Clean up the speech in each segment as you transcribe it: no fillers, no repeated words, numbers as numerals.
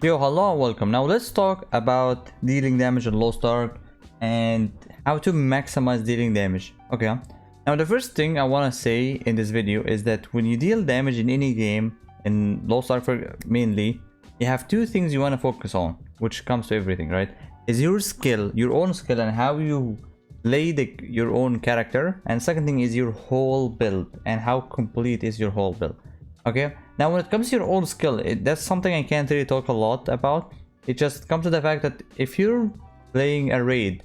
Yo, hello and welcome. Now let's talk about dealing damage on Lost Ark and how to maximize dealing damage. Okay. Now the first thing I want to say in this video is that when you deal damage in any game, in Lost Ark mainly, you have two things you want to focus on, which comes to everything, right? Is your skill, your own skill, and how you play your own character. And second thing is your whole build and how complete is your whole build. Okay, now when it comes to your own skill, that's something I can't really talk a lot about. It just comes to the fact that if you're playing a raid,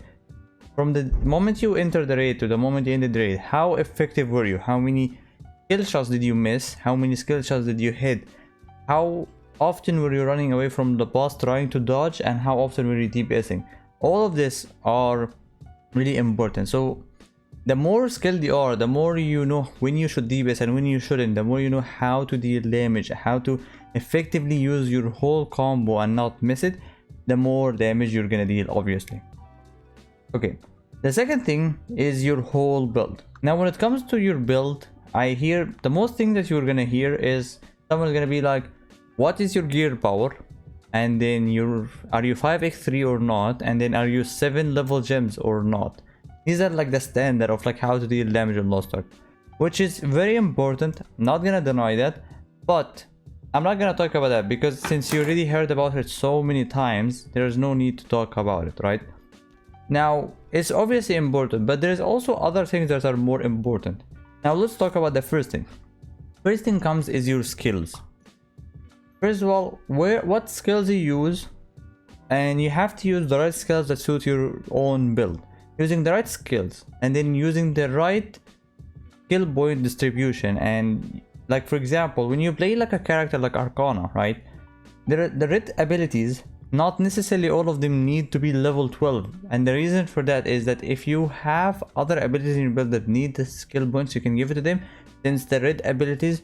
from the moment you enter the raid to the moment you ended the raid, how effective were you? How many skill shots did you miss? How many skill shots did you hit? How often were you running away from the boss trying to dodge? And how often were you DPSing? All of this are really important. So the more skilled you are, the more you know when you should DPS and when you shouldn't, the more you know how to deal damage, how to effectively use your whole combo and not miss it, the more damage you're gonna deal, obviously. Okay, the second thing is your whole build. Now when it comes to your build, I hear the most thing that you're gonna hear is someone's gonna be like, what is your gear power? And then are you 5x3 or not? And then are you 7 level gems or not? These are like the standard of like how to deal damage on Lost Ark, which is very important. Not gonna deny that, but I'm not gonna talk about that because since you already heard about it so many times, there's no need to talk about it, right? Now, it's obviously important, but there's also other things that are more important. Now let's talk about the first thing. First thing comes is your skills. First of all, what skills you use, and you have to use the right skills that suit your own build. Using the right skills and then using the right skill point distribution. And like for example, when you play like a character like Arcana, right, the red abilities, not necessarily all of them need to be level 12, and the reason for that is that if you have other abilities in your build that need the skill points, you can give it to them, since the red abilities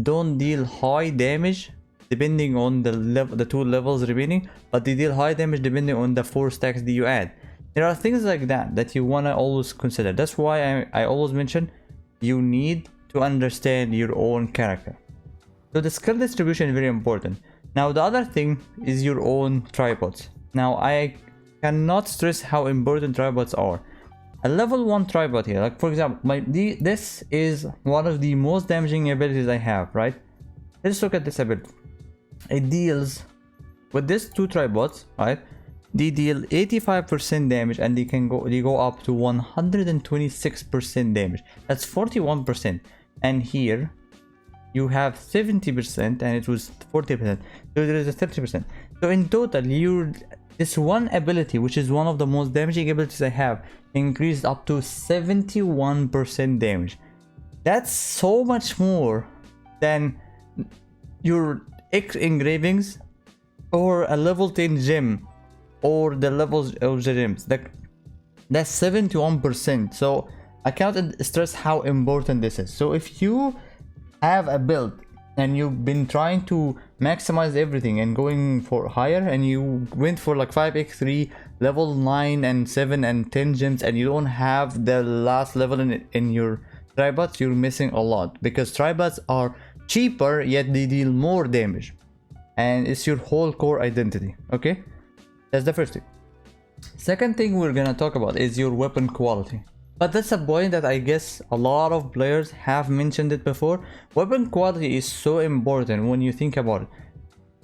don't deal high damage depending on the two levels remaining, but they deal high damage depending on the 4 stacks that you add. There are things like that you want to always consider. That's why I always mention you need to understand your own character. So the skill distribution is very important. Now the other thing is your own tripods. Now I cannot stress how important tripods are. A level 1 tripod here, like for example, this is one of the most damaging abilities I have, right? Let's look at this ability. It deals with these 2 tripods, right? They deal 85% damage and they go up to 126% damage. That's 41%. And here you have 70% and it was 40%. So there is a 30%. So in total, this one ability, which is one of the most damaging abilities I have, increased up to 71% damage. That's so much more than your X engravings or a level 10 gem or the levels of the gems. That's 71%. So I cannot stress how important this is. So if you have a build and you've been trying to maximize everything and going for higher, and you went for like 5x3 level 9 and 7 and 10 gems, and you don't have the last level in your tripods, you're missing a lot, because tripods are cheaper yet they deal more damage, and it's your whole core identity. Okay, that's the first thing. Second thing we're gonna talk about is your weapon quality. But that's a point that I guess a lot of players have mentioned it before. Weapon quality is so important when you think about it.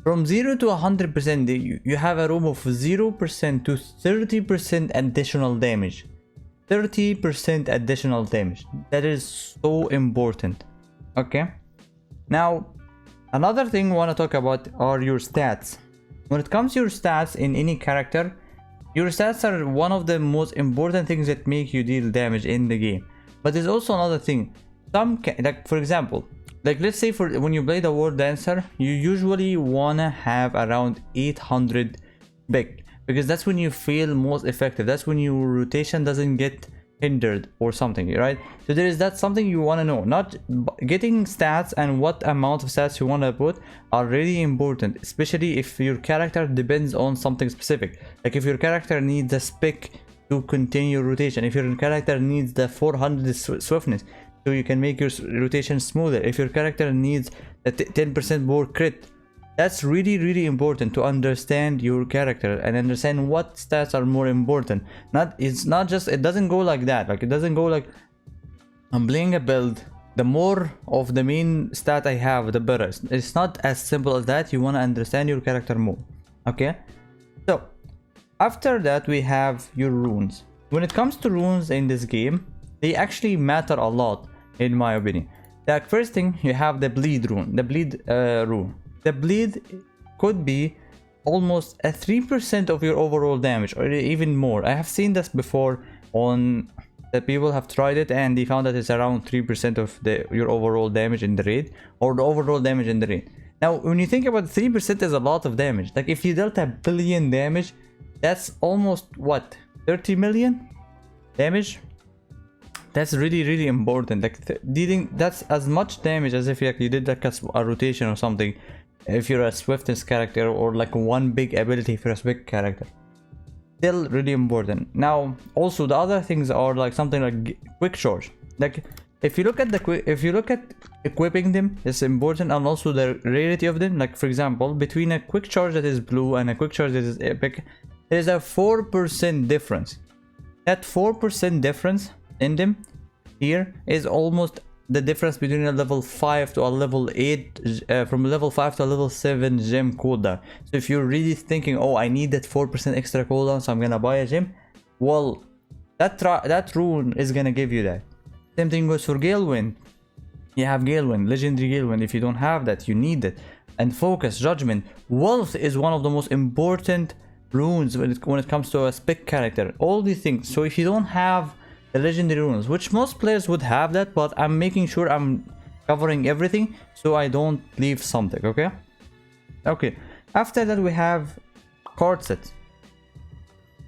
From 0 to 100%, you have a room of 0% to 30% additional damage. 30% additional damage. That is so important. Okay. Now, another thing I want to talk about are your stats. When it comes to your stats in any character, your stats are one of the most important things that make you deal damage in the game. But there's also another thing. Like for example, like let's say when you play the War Dancer, you usually wanna have around 800 big, because that's when you feel most effective. That's when your rotation doesn't get hindered or something, right? So that's something you want to know. Not getting stats and what amount of stats you want to put are really important, especially if your character depends on something specific. Like if your character needs a spec to continue rotation, if your character needs the 400 swiftness so you can make your rotation smoother, if your character needs a 10% more crit, That's really important to understand your character and understand what stats are more important. It's not just, it doesn't go like that. Like, it doesn't go like, I'm playing a build, the more of the main stat I have, the better. It's not as simple as that. You want to understand your character more. Okay, so after that we have your runes. When it comes to runes in this game, they actually matter a lot in my opinion. Like, first thing, you have the bleed rune. The bleed rune. The bleed could be almost a 3% of your overall damage, or even more. I have seen this before on that people have tried it and they found that it's around 3% of your overall damage in the raid, or the overall damage in the raid. Now, when you think about 3% is a lot of damage. Like, if you dealt 1 billion damage, that's almost what, 30 million damage? That's really important. Like, dealing that's as much damage as if you did like a rotation or something, if you're a swiftness character, or like one big ability for a swift character. Still really important. Now, also the other things are like something like quick charge. Like, if you look at equipping them, it's important, and also the rarity of them. Like, for example, between a quick charge that is blue and a quick charge that is epic, there's a 4% difference. That 4% difference in them here is almost the difference between a level 5 to a level 8, from level 5 to a level 7 gem cooldown. So if you're really thinking, oh, I need that 4% extra cooldown, so I'm gonna buy a gem, well, that rune is gonna give you that. Same thing goes for Galewind. You have Galewind, legendary Galewind. If you don't have that, you need it. And focus, judgment, wealth is one of the most important runes when it comes to a spec character. All these things. So if you don't have the legendary runes, which most players would have that, but I'm making sure I'm covering everything so I don't leave something. Okay, after that we have card sets.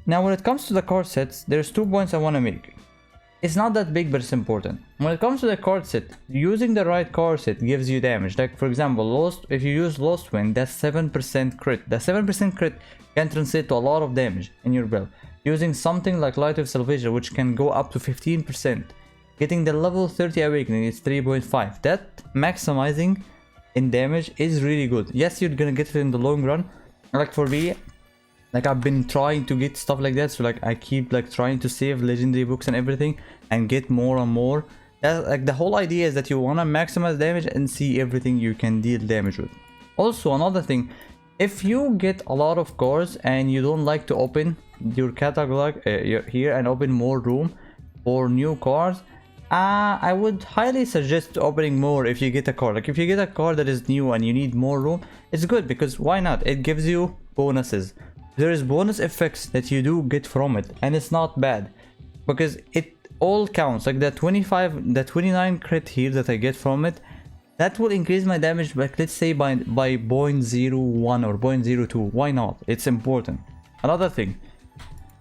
Now, when it comes to the card sets, there's 2 points I want to make. It's not that big, but it's important. When it comes to the card set, using the right card set gives you damage. Like, for example, if you use Lost Wind, that's 7% crit. The 7% crit can translate to a lot of damage in your build. Using something like Light of Salvation, which can go up to 15%. Getting the level 30 Awakening is 3.5. That maximizing in damage is really good. Yes, you're gonna get it in the long run. Like, for me, like, I've been trying to get stuff like that, so like I keep like trying to save legendary books and everything and get more and more. That, like, the whole idea is that you want to maximize damage and see everything you can deal damage with. Also, another thing, if you get a lot of cards and you don't like to open your catalog here and open more room for new cards, I would highly suggest opening more if you get a card. Like, if you get a card that is new and you need more room, it's good, because why not? It gives you bonuses. There is bonus effects that you do get from it, and it's not bad because it all counts. Like, the 29 crit here that I get from it, that will increase my damage, like, let's say by 0.01 or 0.02. Why not? It's important. Another thing,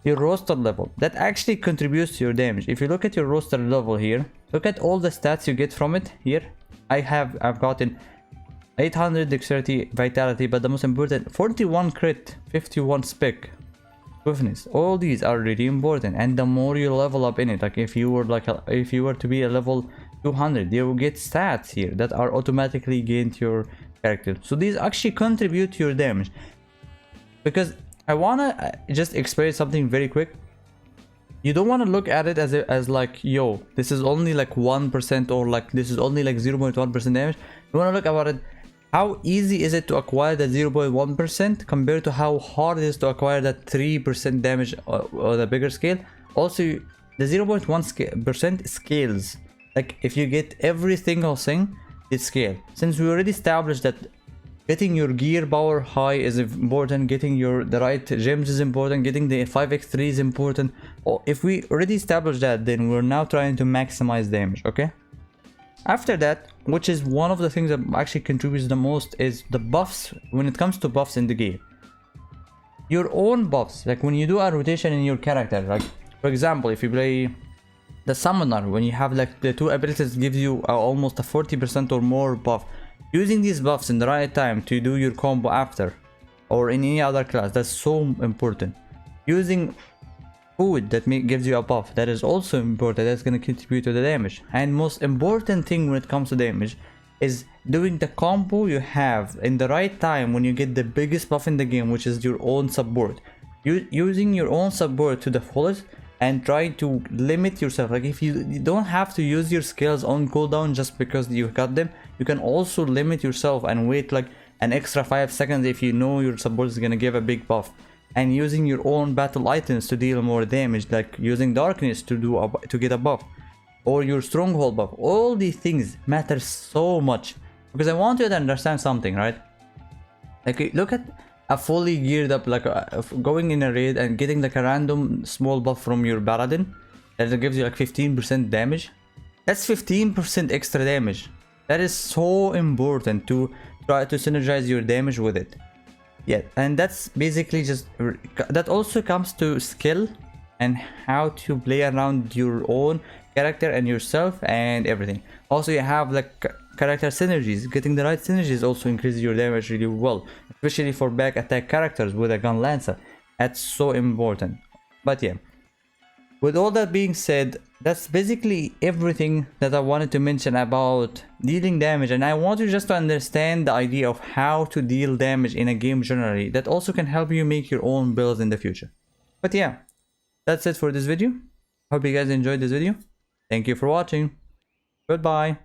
your roster level, that actually contributes to your damage. If you look at your roster level here, look at all the stats you get from it here. I've gotten 800 dexterity, vitality, but the most important, 41 crit, 51 spec, swiftness. All these are really important, and the more you level up in it, like if you were to be a level 200, you will get stats here that are automatically gained to your character. So these actually contribute to your damage. Because I wanna just explain something very quick. You don't want to look at it as like, yo, this is only like 1%, or like this is only like 0.1% damage. You want to look about it, how easy is it to acquire that 0.1% compared to how hard it is to acquire that 3% damage on a bigger scale. Also, the 0.1% scales. Like, if you get every single thing, it scales. Since we already established that getting your gear power high is important, getting the right gems is important, getting the 5x3 is important. If we already established that, then we're now trying to maximize damage, okay? After that, which is one of the things that actually contributes the most, is the buffs. When it comes to buffs in the game, your own buffs, like when you do a rotation in your character, like for example, if you play the summoner, when you have like the 2 abilities, gives you almost a 40% or more buff. Using these buffs in the right time to do your combo after, or in any other class, that's so important. Using food that gives you a buff, that is also important. That's going to contribute to the damage. And most important thing when it comes to damage, is doing the combo you have in the right time when you get the biggest buff in the game, which is your own support. Using your own support to the fullest and trying to limit yourself. Like if you don't have to use your skills on cooldown just because you got them, you can also limit yourself and wait like an extra 5 seconds if you know your support is gonna give a big buff. And using your own battle items to deal more damage, like using darkness to get a buff, or your stronghold buff. All these things matter so much, because I want you to understand something, right? Like look at a fully geared up, like going in a raid and getting like a random small buff from your paladin that gives you like 15% damage. That's 15% extra damage. That is so important to try to synergize your damage with it. Yeah, and that's basically just that also comes to skill and how to play around your own character and yourself and everything. Also, you have like character synergies. Getting the right synergies also increases your damage really well, especially for back attack characters with a gun lancer. That's so important. But yeah, with all that being said, that's basically everything that I wanted to mention about dealing damage, and I want you just to understand the idea of how to deal damage in a game generally. That also can help you make your own builds in the future. But yeah, that's it for this video. Hope you guys enjoyed this video. Thank you for watching. Goodbye.